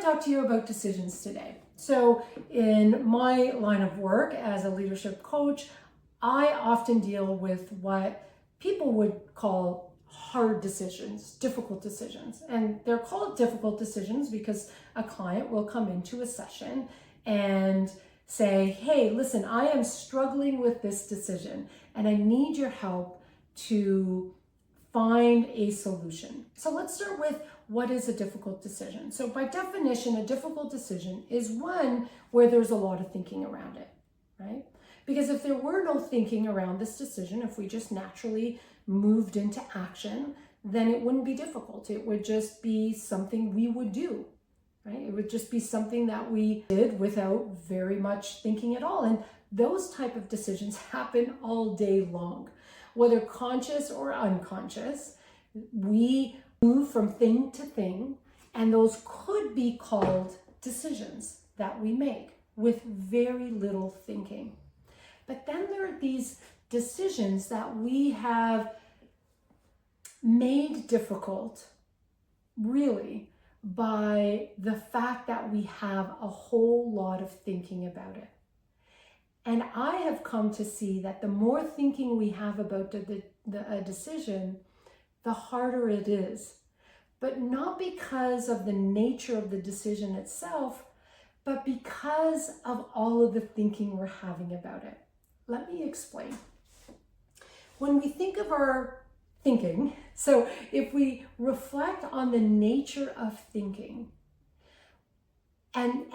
talk to you about decisions today. So in my line of work as a leadership coach, I often deal with what people would call hard decisions, difficult decisions. And they're called difficult decisions because a client will come into a session and say, hey, listen, I am struggling with this decision and I need your help to find a solution. So let's start with what is a difficult decision. So by definition, a difficult decision is one where there's a lot of thinking around it, right? Because if there were no thinking around this decision, if we just naturally moved into action, then it wouldn't be difficult. It would just be something we would do, right? It would just be something that we did without very much thinking at all. And those type of decisions happen all day long, whether conscious or unconscious. We move from thing to thing, and those could be called decisions that we make with very little thinking. But then there are these decisions that we have made difficult, really, by the fact that we have a whole lot of thinking about it. And I have come to see that the more thinking we have about a decision, the harder it is. But not because of the nature of the decision itself, but because of all of the thinking we're having about it. Let me explain. When we think of our thinking, so if we reflect on the nature of thinking, and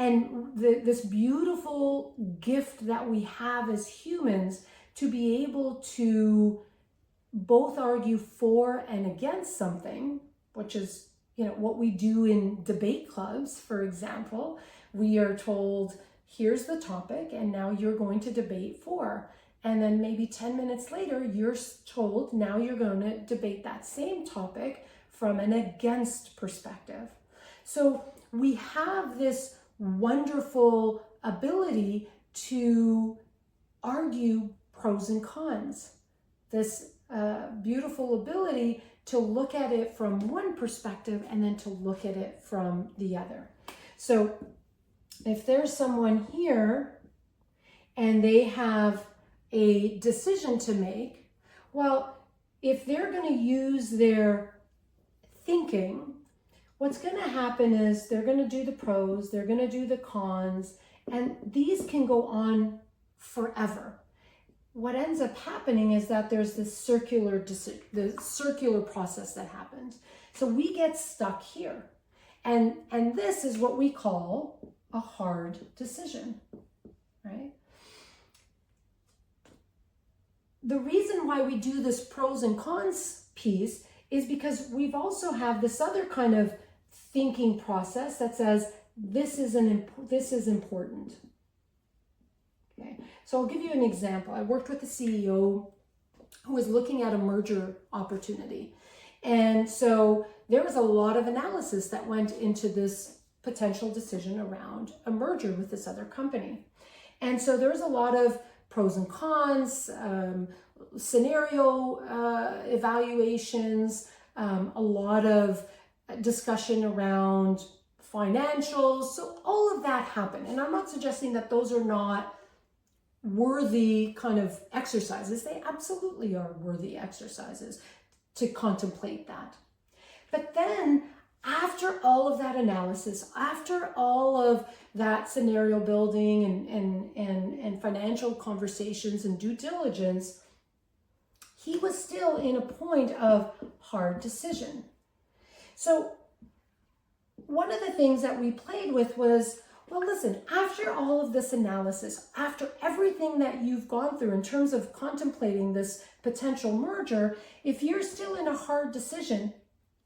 this beautiful gift that we have as humans to be able to both argue for and against something, which is, what we do in debate clubs, for example. We are told, here's the topic, and now you're going to debate for. And then maybe 10 minutes later, you're told, now you're going to debate that same topic from an against perspective. So we have this wonderful ability to argue pros and cons, this beautiful ability to look at it from one perspective and then to look at it from the other. So if there's someone here and they have a decision to make, well, if they're going to use their thinking, what's going to happen is they're going to do the pros, they're going to do the cons, and these can go on forever. What ends up happening is that there's this circular process that happens. So we get stuck here. And this is what we call a hard decision, right? The reason why we do this pros and cons piece is because we've also have this other kind of thinking process that says this is important. Okay, so I'll give you an example. I worked with a CEO who was looking at a merger opportunity, and so there was a lot of analysis that went into this potential decision around a merger with this other company, and so there was a lot of pros and cons, scenario evaluations, a lot of discussion around financials. So all of that happened. And I'm not suggesting that those are not worthy kind of exercises. They absolutely are worthy exercises to contemplate that. But then after all of that analysis, after all of that scenario building and financial conversations and due diligence, he was still in a point of hard decision. So one of the things that we played with was, well, listen, after all of this analysis, after everything that you've gone through in terms of contemplating this potential merger, if you're still in a hard decision,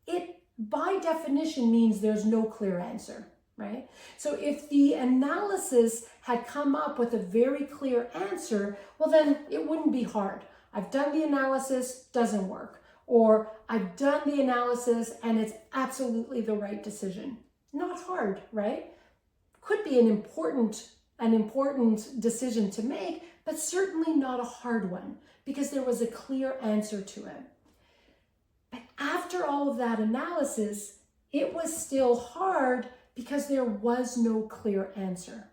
it by definition means there's no clear answer, right? So if the analysis had come up with a very clear answer, well, then it wouldn't be hard. I've done the analysis, doesn't work. Or I've done the analysis and it's absolutely the right decision. Not hard, right? Could be an important decision to make, but certainly not a hard one because there was a clear answer to it. But after all of that analysis, it was still hard because there was no clear answer.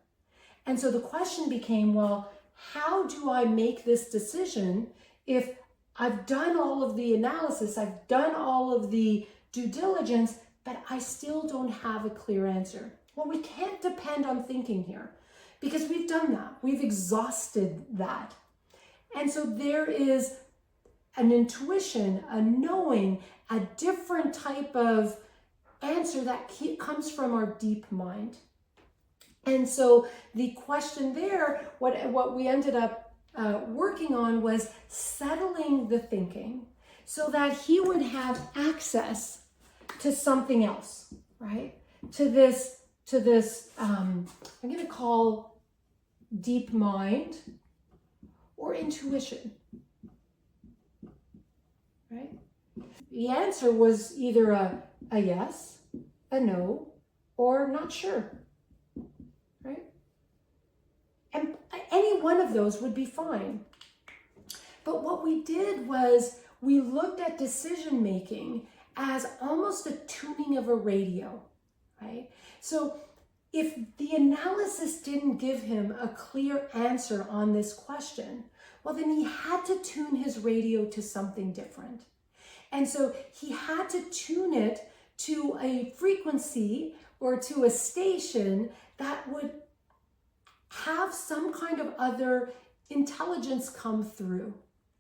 And so the question became, well, how do I make this decision if I've done all of the analysis, I've done all of the due diligence, but I still don't have a clear answer? Well, we can't depend on thinking here because we've done that. We've exhausted that. And so there is an intuition, a knowing, a different type of answer that comes from our deep mind. And so the question there, what we ended up working on was settling the thinking so that he would have access to something else, right? To this I'm going to call deep mind or intuition, right? The answer was either a yes, a no, or not sure, right? And any one of those would be fine. But what we did was we looked at decision making as almost a tuning of a radio, right? So if the analysis didn't give him a clear answer on this question, well, then he had to tune his radio to something different. And so he had to tune it to a frequency or to a station that would have some kind of other intelligence come through,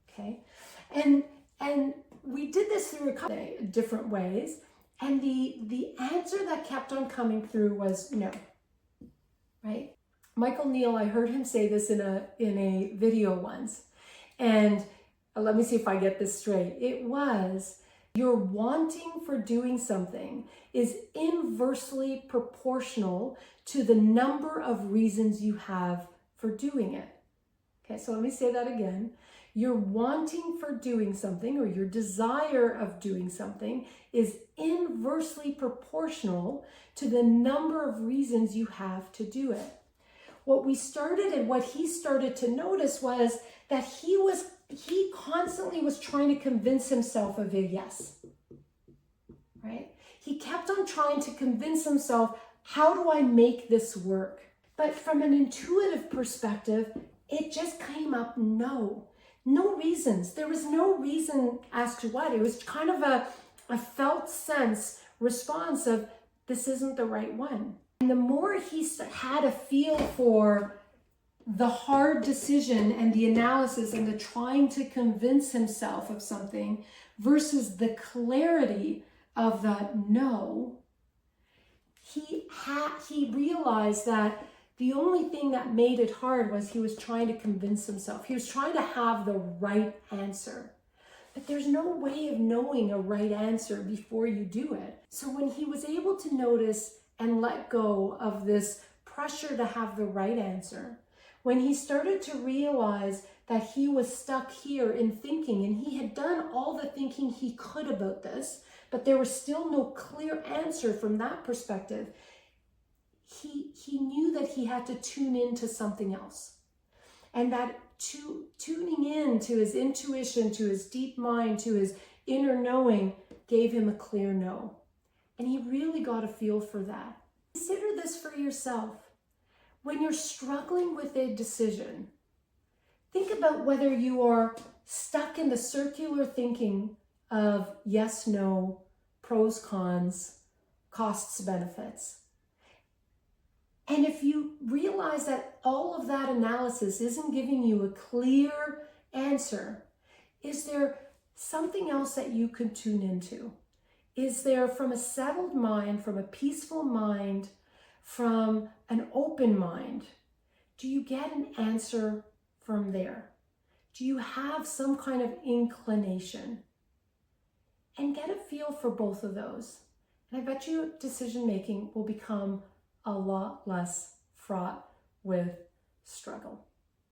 okay? And we did this through a couple of different ways, and the answer that kept on coming through was no, right? Michael Neal, I heard him say this in a video once, and let me see if I get this straight. It was, your wanting for doing something is inversely proportional to the number of reasons you have for doing it. Okay, so let me say that again. Your wanting for doing something, or your desire of doing something, is inversely proportional to the number of reasons you have to do it. What we started and what he started to notice was that he constantly was trying to convince himself of a yes, right? He kept on trying to convince himself, how do I make this work? But from an intuitive perspective, it just came up no reasons. There was no reason as to what. It was kind of a felt sense response of, this isn't the right one. And the more he had a feel for the hard decision and the analysis and the trying to convince himself of something versus the clarity of the no, he realized that the only thing that made it hard was he was trying to convince himself. He was trying to have the right answer. But there's no way of knowing a right answer before you do it. So when he was able to notice and let go of this pressure to have the right answer, when he started to realize that he was stuck here in thinking, and he had done all the thinking he could about this, but there was still no clear answer from that perspective, he knew that he had to tune into something else. And that tuning in to his intuition, to his deep mind, to his inner knowing gave him a clear no. And he really got a feel for that. Consider this for yourself. When you're struggling with a decision, think about whether you are stuck in the circular thinking of yes, no, pros, cons, costs, benefits. And if you realize that all of that analysis isn't giving you a clear answer, is there something else that you could tune into? Is there, from a settled mind, from a peaceful mind, from an open mind, do you get an answer from there? Do you have some kind of inclination? And get a feel for both of those. And I bet you decision making will become a lot less fraught with struggle.